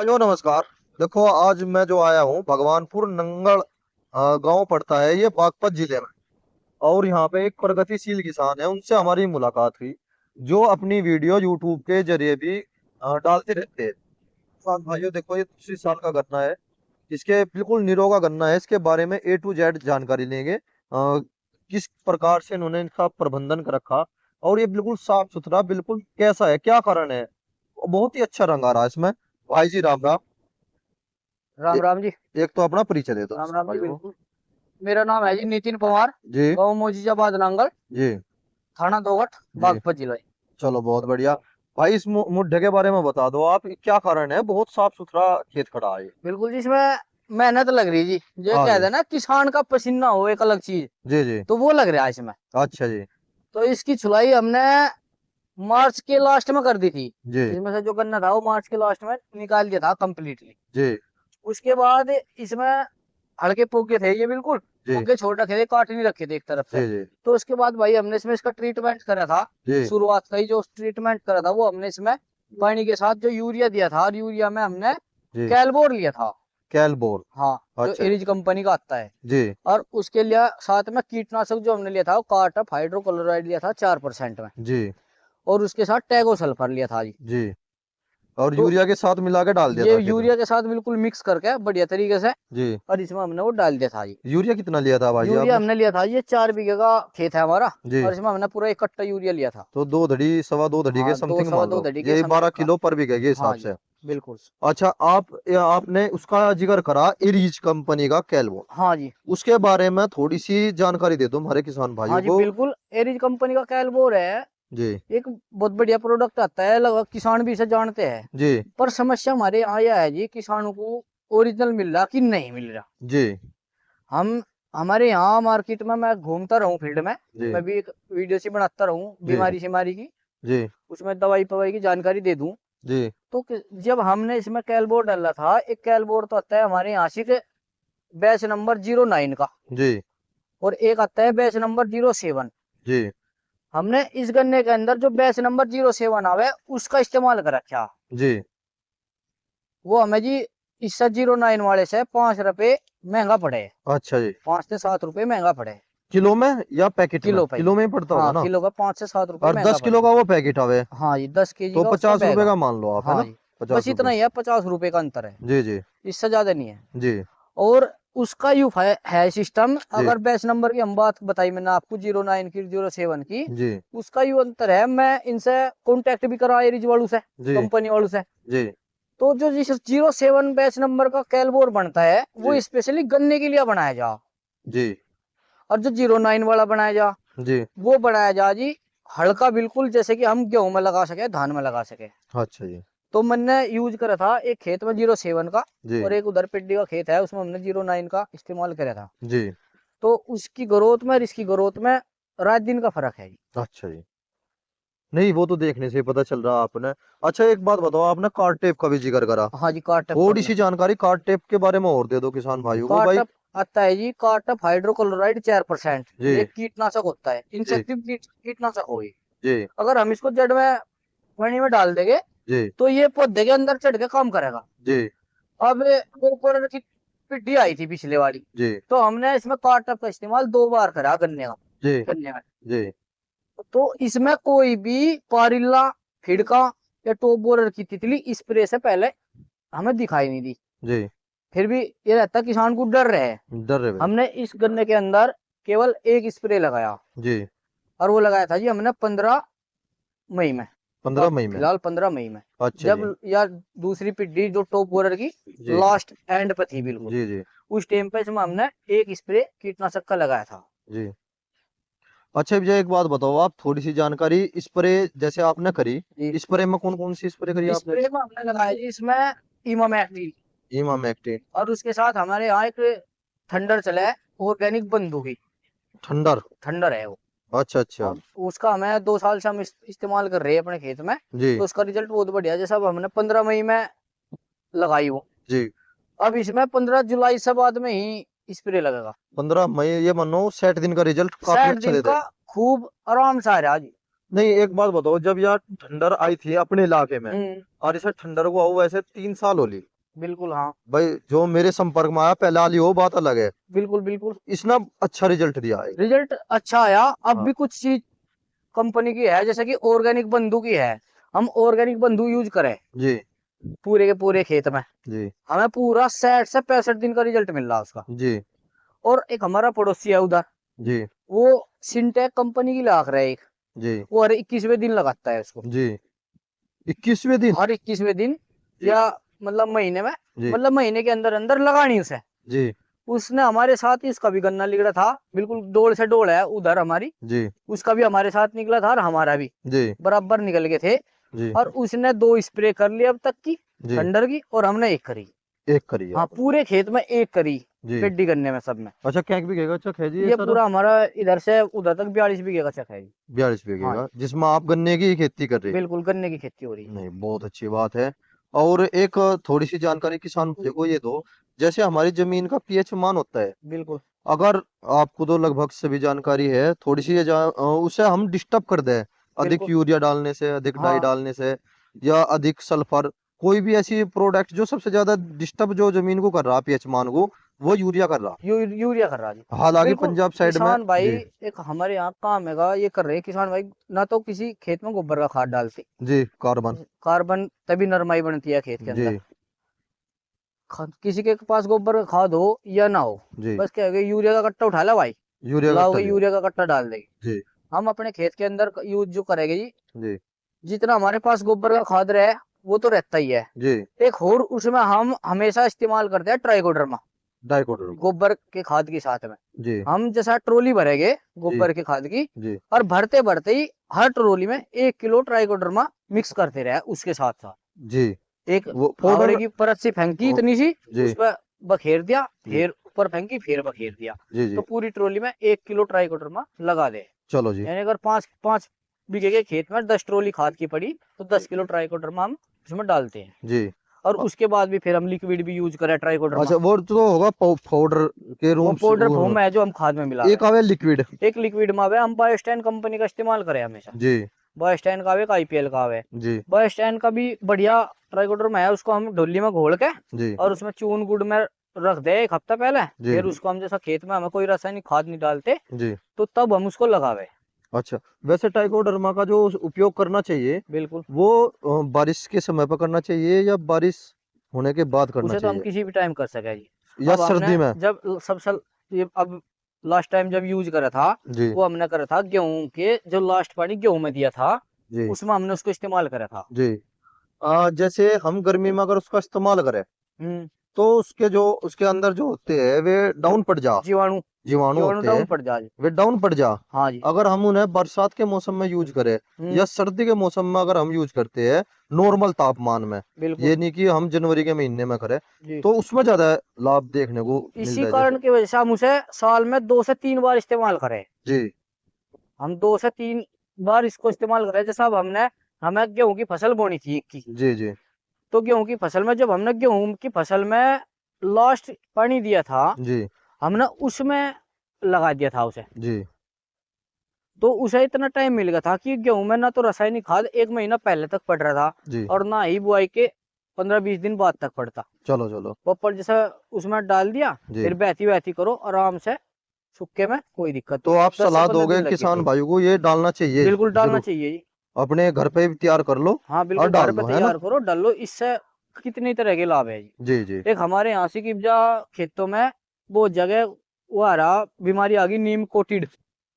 Hello नमस्कार। देखो आज मैं जो आया हूँ भगवानपुर नंगल गांव पड़ता है ये बागपत जिले में। और यहाँ पे एक प्रगतिशील किसान है उनसे हमारी मुलाकात हुई जो अपनी वीडियो यूट्यूब के जरिए भी डालते रहते हैं। किसान भाइयों देखो ये दूसरी साल का गन्ना है। इसके बिल्कुल निरोगा गन्ना है। इसके बारे में A to Z जानकारी लेंगे। किस प्रकार से इन्होंने इनका प्रबंधन कर रखा और ये बिल्कुल साफ सुथरा बिल्कुल कैसा है क्या कारण है। बहुत ही अच्छा रंग आ रहा है इसमें। भाई जी राम राम। राम राम जी। एक तो अपना परिचय दे दो राम राम जी, भाई को। बिल्कुल। मेरा नाम है जी नितिन पवार। जी गाँव मोजीजाबाद नांगल, जी थाना दोगट, जी। बागपत जिला। चलो बहुत बढ़िया। भाई इस मुद्दे के बारे में बता दो आप क्या कारण है बहुत साफ सुथरा खेत खड़ा है ये। बिल्कुल जी, इसमें मेहनत लग रही जी। ये हाँ कहते जी। हैं ना, किसान का पसीना हो एक अलग चीज, जी जी। तो वो लग रहा है इसमें। अच्छा जी। तो इसकी छुलाई हमने मार्च के लास्ट में कर दी थी। जी इसमें से जो गन्ना था वो मार्च के लास्ट में निकाल दिया था कंप्लीटली। जी उसके बाद इसमें हल्के पोके थे ये, बिल्कुल जी पोके छोड़ रखे थे, काट नहीं रखे थे एक तरफ से। जी जी तो उसके बाद भाई हमने इसमें इसका ट्रीटमेंट करा था। जी शुरुआत का ही जो ट्रीटमेंट करा था वो हमने इसमें पानी के साथ जो यूरिया दिया था, और यूरिया में हमने जी। कैलबोर लिया था। कैलबोर। हाँ, जो अच्छा एरिज कंपनी का आता है। जी और उसके लिए साथ में कीटनाशक जो हमने लिया था वो कार्टप हाइड्रोक्लोराइड लिया था 4% में। जी और उसके साथ टैगो सल्फर लिया था जी। जी। और तो यूरिया के साथ मिला के डाल दिया ये था खेत में। यूरिया के साथ बिल्कुल मिक्स करके बढ़िया तरीके से, जी। और इसमें हमने वो डाल दिया था जी। यूरिया कितना लिया था भाई जी यूरिया आपने। हमने लिया था, ये 4 बीघे का खेत है हमारा। जी। और इसमें हमने पूरा 1 कट्टा यूरिया लिया था। तो 2 धड़ी सवा 2 धड़ी के हाँ, दो समथिंग सवा मान दो लो धड़ी के यही बारह समथिंग का। किलो पर बीघे के हिसाब हाँ जी, से। बिल्कुल। अच्छा आपने उसका जिक्र करा इरीज कंपनी का कैलवो। हाँ जी। उसके बारे में थोड़ी सी जानकारी दे दो हमारे किसान हाँ भाइयों जी, को। बिल्कुल। एरिज कंपनी का कैलबोर है। जी एक बहुत बढ़िया प्रोडक्ट आता है, लगभग किसान भी इसे जानते हैं। जी पर समस्या हमारे यहाँ यह है जी, किसानों को ओरिजिनल मिल रहा कि नहीं मिल रहा। जी हम हमारे यहाँ मार्केट में मैं घूमता रहूँ फील्ड में। जी मैं भी एक वीडियो सी बनाता रहूँ जी बीमारी सीमारी की, जी उसमें दवाई पवाई की जानकारी दे दूं। जी तो जब हमने इसमें कैलबोर्ड डाला था, एक कैलबोर्ड तो आता है हमारे यहाँ से के बैच नंबर 09 का, जी और एक आता है बैच नंबर 07। जी हमने इस गन्ने के अंदर जो बैच नंबर 07 आवे उसका इस्तेमाल कर रखा। जी। वो हमें जी इस 09 वाले से 5 रुपए महंगा पड़े। अच्छा जी। 5 से 7 रुपए महंगा पड़े। किलो में या पैकेट में किलो पे किलो जी। में ही पड़ता होगा हाँ, ना। किलो का 5 से 7 रुपए और महंगा 10 किलो पड़े। का वो पैकेट आवे हाँ जी, 10 केजी तो का उसका 50 रुपए बैग। का मान लो आप है हाँ ना। जी। बस 50 रुपए। इतना ही है, 50 रुपए का अंतर है। जी जी इससे ज्यादा नहीं है। जी और उसका यू है सिस्टम। जी अगर बैच नंबर की हम बात बताई मैंने आपको, 09 की, 07 की, जी उसका यू अंतर है। मैं इनसे कांटेक्ट भी करा एरिज वालों से, जी कंपनी वालों से। जी तो जो जिस 07 बैच नंबर का कैलबोर बनता है वो जी स्पेशली गन्ने के लिए बनाया जा। जी और जो 09 वाला बनाया जा, जी। वो बनाया जा जी हल्का, बिल्कुल जैसे कि हम गेहूं में लगा सके, धान में लगा सके। अच्छा जी। तो मैंने यूज करा था एक खेत में 07 का, जी और एक उधर पिड्डी का खेत है उसमें हमने 09 का इस्तेमाल करा था। जी। तो उसकी ग्रोथ में और इसकी ग्रोथ में रात दिन का फर्क है जी। अच्छा जी। नहीं वो तो देखने से ही पता चल रहा आपने। अच्छा एक बात बताओ आपने कार्ड टेप का भी जिक्र करा। हाँ जी, कार्टअप का थोड़ी भी। सी जानकारी कार्ड टेप के बारे में और दे दो किसान भाइयों को भाई। कार्टअप आता है जी, कार्टअप हाइड्रोक्लोराइड 4%। जी ये कीटनाशक होता है, जी इंसेक्टिव कीटनाशक हो ये। जी अगर हम इसको जड़ में पानी में डाल देंगे जी तो ये पौधे के अंदर चढ़ के काम करेगा। जी अब ऊपर की पिड्डी आई थी पिछले वाली, जी तो हमने इसमें कार्टअप का इस्तेमाल 2 बार करा गन्ने का, जी गन्ने में। जी तो इसमें कोई भी पारिल्ला, फिड़का या टॉप बोरर की तितली स्प्रे से पहले हमें दिखाई नहीं दी। जी। फिर भी ये रहता किसान को डर रहे। डर रहे भाई। हमने इस गन्ने के अंदर केवल एक स्प्रे लगाया, जी। और वो लगाया था जी हमने 15 मई में। 15 मई में। फिलहाल 15 मई में, अच्छा जी। जब यार दूसरी पिड्डी जो टॉप बोरर की जी लास्ट एंड पे थी बिल्कुल, जी जी उस टाइम पे इसमें हमने एक स्प्रे कीटनाशक का लगाया था। जी। अच्छा भैया एक बात बताओ आप थोड़ी सी जानकारी स्प्रे जैसे आपने करी। जी, स्प्रे में कौन कौन सी स्प्रे करी आपने। स्प्रे में हमने लगाया जी इसमें इमामेक्टिन। इमामेक्टिन। और उसके साथ हमारे यहाँ एक थंडर चला है, ऑर्गेनिक बंधु की। ठंडर। थंडर है वो। अच्छा अच्छा। अब उसका हमें 2 साल से हम इस्तेमाल कर रहे हैं अपने खेत में। जी तो उसका रिजल्ट बहुत बढ़िया, जैसा अब हमने 15 मई में लगाई वो। जी। अब इसमें 15 जुलाई से बाद में ही स्प्रे लगेगा। 15 मई ये मानो 60 दिन का रिजल्ट काफी 60 अच्छा दिन देता है। का खूब आराम से आ रहा जी। नहीं, एक बात बताओ, जब यार ठंडर आई थी अपने इलाके में, और इसे ठंडर को आओ वैसे 3 साल हो ली बिल्कुल हाँ, भाई, जो मेरे संपर्क में आया पहले वाली वो बात अलग है, बिल्कुल बिल्कुल इसने अच्छा रिजल्ट दिया है। रिजल्ट अच्छा आया। अब हाँ भी कुछ चीज कंपनी की है, जैसे कि ऑर्गेनिक बंधु की है। हम ऑर्गेनिक बंधु यूज करें जी पूरे के पूरे खेत में, जी हमें पूरा 60 से 65 दिन का रिजल्ट मिल रहा है उसका। जी और एक हमारा पड़ोसी है उधर, जी वो सिंटेक कंपनी की लाख रहा है एक, जी वो हर 21वें दिन लगाता है उसको। जी 21वें दिन। हर 21वें दिन या मतलब महीने में, जी मतलब महीने के अंदर अंदर लगानी उसे। जी उसने हमारे साथ ही, इसका भी गन्ना निकला था, बिल्कुल डोल से डोल है उधर हमारी, जी उसका भी हमारे साथ निकला था और हमारा भी जी बराबर निकल गए थे। जी और उसने 2 स्प्रे कर ली अब तक की जी थंडर की, और हमने एक करी। एक करिए हाँ आप। पूरे खेत में एक करी, जी पेडी गन्ने में सब में। अच्छा, क्या बिकेगा? अच्छा खेजी है ये सर। पूरा हमारा इधर से उधर तक 42 बीघे का चक है जी। 42 हाँ बिकेगा जी, जिसमें आप गन्ने की खेती कर रहे? बिल्कुल गन्ने की खेती हो रही है। नहीं, बहुत अच्छी बात है। और एक थोड़ी सी जानकारी किसान भाई को ये दो, जैसे हमारी जमीन का पीएच मान होता है, बिल्कुल अगर आपको तो लगभग सभी जानकारी है, थोड़ी सी ये उसे हम डिस्टर्ब कर दें अधिक बिल्कुल यूरिया डालने से, अधिक डाई हाँ, डालने से, या अधिक सल्फर, कोई भी ऐसी प्रोडक्ट जो सबसे ज्यादा डिस्टर्ब जो जमीन को कर रहा पीएच मान को, वो यूरिया कर रहा। यूरिया कर रहा जी। हालांकि बिल्कुल पंजाब साइड में। किसान भाई, जी एक हमारे यहाँ काम हैगा, ये कर रहे हैं किसान भाई, ना तो किसी खेत में गोबर का खाद डालते, जी कार्बन। कार्बन तभी नरमाई बनती है खेत के जी अंदर। किसी के पास गोबर का खाद हो या ना हो, जी बस क्या है कि यूरिया का कट्टा उठा ला भाई, यूरिया कट्टा लाओगे लिया। यूरिया का कट्टा डाल देगी। जी हम अपने खेत के अंदर यूज जो करेंगे जी, जी जितना हमारे पास गोबर का खाद रहे वो तो रहता ही है। जी एक और उसमें हम हमेशा इस्तेमाल करते हैं ट्राइकोडर्मा, डाइकोटोर्मा। गोबर के खाद के साथ में। जी हम जैसा ट्रोली भरेंगे जी गोबर के खाद की, जी और भरते भरते ही हर ट्रोली में 1 किलो ट्राइकोडर्मा मिक्स करते रहे उसके साथ साथ। जी एक वो फावड़े पाउडर। की परत से फेंकी इतनी सी, जी उस पर बखेर दिया, जी फिर ऊपर फेंकी, फिर बखेर दिया। जी तो जी पूरी ट्रोली में 1 किलो ट्राइकोडर्मा लगा दे। चलो जी। यानी अगर 5 बीघे के खेत में 10 ट्रोली खाद की पड़ी, तो 10 किलो ट्राइकोडर्मा हम उसमें डालते हैं। जी और अ- उसके बाद भी फिर हम लिक्विड भी यूज करें ट्राइकोडर्मा। अच्छा, वो तो होगा पाउडर के वो रूम से पाउडर फॉर्म है जो हम खाद में मिला रहे एक आवे लिक्विड। हैं। एक लिक्विड में आवे, हम बायोस्टैन कंपनी का इस्तेमाल करें हमेशा। जी बायोस्टैन का आवे, आईपीएल का आवे। जी बायोस्टैन का भी बढ़िया ट्राइकोडर्मा है, उसको हम ढोली में घोल के जी और उसमें चून गुड़ में रख दे 1 हफ्ता पहले। जी फिर उसको हम, जैसा खेत में हमें कोई रासायनिक खाद नहीं डालते, जी तो तब हम उसको लगावे। अच्छा, वैसे ट्राइकोडर्मा का जो उपयोग करना चाहिए, बिल्कुल, वो बारिश के समय पर करना चाहिए या बारिश होने के बाद करना उसे तो हम चाहिए, किसी भी टाइम कर सके जी। या अब हमने सर्दी में? जब सब ये अब लास्ट टाइम जब यूज करा था, जी वो हमने करा था गेहूं के, जो लास्ट पानी गेहूं में दिया था, जी उसमें हमने उसको इस्तेमाल करा था। जी जैसे हम गर्मी में अगर उसका इस्तेमाल करें, हम्म, तो उसके जो उसके अंदर जो होते हैं वे डाउन पड़ जा, जीवाणु, जीवाणु जीवाणु होते डाउन हैं, पड़ जाए। वे डाउन पड़ जा। हाँ जी। अगर हम उन्हें बरसात के मौसम में यूज करें या हम्म, सर्दी के मौसम में अगर हम यूज करते हैं नॉर्मल तापमान में, बिल्कुल ये नहीं कि हम जनवरी के महीने में करें, जी। तो उसमें ज्यादा लाभ देखने को इसी मिलता है जैसे। कारण की वजह से हम उसे साल में 2 से 3 बार इस्तेमाल करें। जी हम 2 से 3 बार इसको इस्तेमाल करें। जैसा अब हमें गेहूं की फसल बोनी थी एक की, जी जी तो गेहूं की फसल में जब हमने गेहूं की फसल में लास्ट पानी दिया था, जी हमने उसमें लगा दिया था उसे। जी तो उसे इतना टाइम मिल गया था कि गेहूं में ना तो रासायनिक खाद 1 महीना पहले तक पड़ रहा था, जी और ना ही बुआई के 15-20 दिन बाद तक पड़ता। चलो चलो पॉपर जैसा उसमें डाल दिया, जी। फिर बहती बहती करो आराम से, सूखे में कोई दिक्कत तो नहीं। आप दस से सलाह पंद्रह दोगे दिन लग गए किसान थे। भाइयों को ये डालना चाहिए बिल्कुल डालना जरूर, चाहिए जी। अपने घर पे भी तैयार कर लो हाँ और बिल्कुल, घर डाल पे दो, है ना? तैयार करो, डालो, इससे कितनी तरह के लाभ है जी। जी जी एक हमारे यहाँ से की जा खेतों में बहुत जगह वो आ रहा बीमारी आ गई, नीम कोटिड,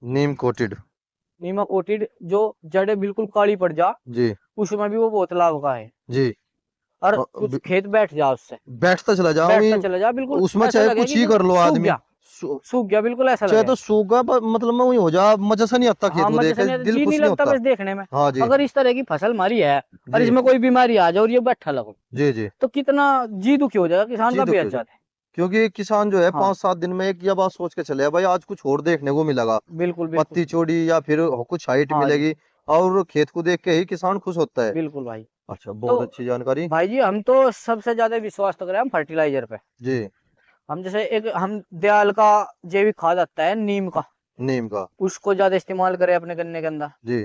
नीम कोटेड। नीमा कोटिड, जो जड़ें बिल्कुल काली पड़ जा, जी उसमें भी वो बहुत लाभ का है। जी और अ, कुछ ब- खेत बैठ जा उससे, बैठता चला जाओ बैठता चला जा, बिल्कुल उसमें ऐसा चाहे लगे कुछ कि ही कर लो सूख आदमी। गया, सूख गया, बिल्कुल ऐसा चाहे लगे। तो सूखा मतलब मैं वही हो जा, मजा सा नहीं आता खेत हाँ को मत देख जैसे के, नहीं, दिल जी नहीं खुश नहीं लगता होता। बस देखने में। हाँ जी अगर इस तरह की फसल मारी है और जी इसमें कोई बीमारी आ जाए और ये बैठा लगो, जी जी तो कितना जी दुखी हो जाएगा किसान जी का, दुखी बेच हो जाए, जाते हैं। क्योंकि किसान जो है हाँ 5-7 दिन में एक या बात सोच के चले भाई आज कुछ और देखने को मिलेगा, बिल्कुल बिल्कुल। पत्ती चौड़ी या फिर कुछ हाइट हाँ जी, मिलेगी, और खेत को देख के ही किसान खुश होता है। बिल्कुल भाई। अच्छा, तो बहुत अच्छी जानकारी। भाई जी, हम तो सबसे ज्यादा विश्वास तो करें हम फर्टिलाइजर पे। जी हम जैसे एक हम दयाल का जैविक खाद आता है नीम का, नीम का। उसको ज्यादा इस्तेमाल करें अपने गन्ने के अंदर। जी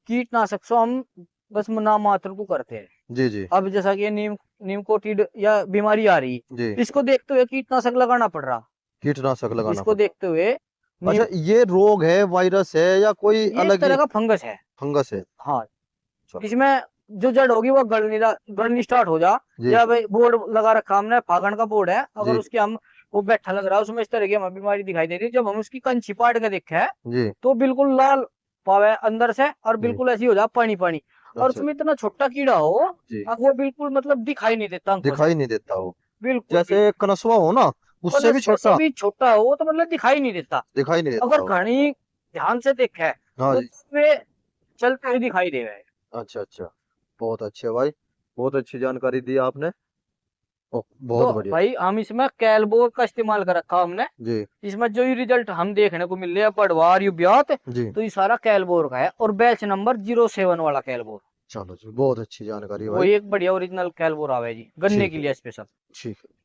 कीटनाशक से हम बस नाम मात्र को करते हैं। जी जी अब जैसा कि नीमकोटिड या बीमारी आ रही, जी। इसको देखते हुए कीटनाशक लगाना पड़ रहा। कीटनाशक लगाना इसको पड़ता देखते हुए है। अच्छा, ये रोग है, वायरस है, या कोई ये एक अलग ही तरह का फंगस है। फंगस है? हाँ, चलो। इसमें जो जड़ होगी वो गलनी स्टार्ट हो जा। जी या भाई बोर्ड लगा रखा हमने, फागण का बोर्ड है, अगर जी उसके हम वो बैठा लग रहा है उसमें इस तरह की हमें बीमारी दिखाई दे रही है, जब हम उसकी कंची पाट के देखे है जी तो बिल्कुल लाल पावे अंदर से, और जी। बिल्कुल ऐसी हो जा पानी पानी। और अच्छा उसमें इतना छोटा कीड़ा हो, जी। अब वो बिल्कुल मतलब दिखाई नहीं देता आंखों से। दिखाई नहीं देता हो? बिल्कुल भी जैसे कनस्वा हो ना, उससे भी कनस्वा से छोटा? भी छोटा हो तो मतलब दिखाई नहीं देता। दिखाई नहीं देता अगर हो? घनी ध्यान से देखे है हाँ तो जी। वे चलते हुए दिखाई दे रहे हैं। अच्छा अच्छा, बहुत अच्छे भाई, बहुत अच्छी जानकारी दी आपने। ओ, तो बहुत बढ़िया। भाई हम इसमें कैलबोर का इस्तेमाल कर रखा हमने। जी इसमें जो ये रिजल्ट हम देखने को मिल रहे हैं पड़वार युब्यात, जी। तो ये सारा कैलबोर का है, और बैच नंबर 07 वाला कैलबोर। चलो जी, बहुत अच्छी जानकारी वो भाई। एक बढ़िया ओरिजिनल कैलबोर आवे जी, गन्ने ठीक के है। लिए स्पेशल। ठीक है।